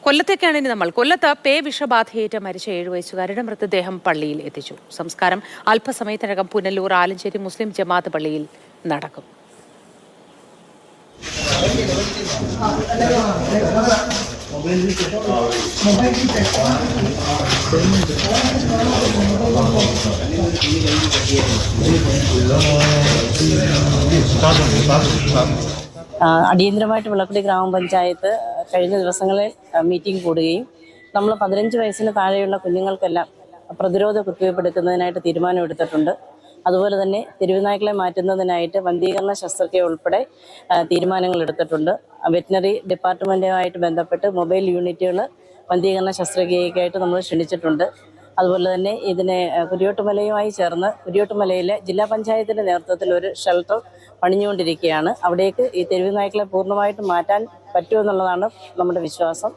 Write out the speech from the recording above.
കൊല്ലത്തേക്കാണ് ഇനി നമ്മൾ. കൊല്ലത്ത് പേ വിഷബാധയേറ്റ് മരിച്ച 7 വയസ്സുകാരുടെ മൃതദേഹം പള്ളിയിൽ എത്തിച്ചു. സംസ്കാരം അല്പസമയത്തിനകം പുനലൂർ ആലഞ്ചേരി മുസ്ലിം ജമാഅത്ത് പള്ളിയിൽ നടക്കും. അടിയന്തരമായിട്ട് വിളക്കുടി ഗ്രാമപഞ്ചായത്ത് കഴിഞ്ഞ ദിവസങ്ങളിൽ മീറ്റിംഗ് കൂടുകയും നമ്മൾ 15 വയസ്സിന് താഴെയുള്ള കുഞ്ഞുങ്ങൾക്കെല്ലാം പ്രതിരോധ കുത്തിവയ്പ് എടുക്കുന്നതിനായിട്ട് തീരുമാനമെടുത്തിട്ടുണ്ട്. അതുപോലെ തന്നെ തെരുവുനായ്ക്കളെ മാറ്റുന്നതിനായിട്ട് വന്ധീകരണ ശസ്ത്രക്രിയ ഉൾപ്പെടെ തീരുമാനങ്ങൾ എടുത്തിട്ടുണ്ട്. വെറ്റിനറി ഡിപ്പാർട്ട്മെൻറ്റുമായിട്ട് ബന്ധപ്പെട്ട് മൊബൈൽ യൂണിറ്റുകൾ വന്ധീകരണ ശസ്ത്രക്രിയയ്ക്കായിട്ട് നമ്മൾ ക്ഷണിച്ചിട്ടുണ്ട്. അതുപോലെ തന്നെ ഇതിനെ കുരിയോട്ടുമലയുമായി ചേർന്ന് കുരിയോട്ടുമലയിലെ ജില്ലാ പഞ്ചായത്തിൻ്റെ നേതൃത്വത്തിൽ ഒരു ഷെൽട്ടർ പണിഞ്ഞുകൊണ്ടിരിക്കുകയാണ്. അവിടേക്ക് ഈ തെരുവുനായ്ക്കളെ പൂർണ്ണമായിട്ടും മാറ്റാൻ പറ്റുമെന്നുള്ളതാണ് നമ്മുടെ വിശ്വാസം.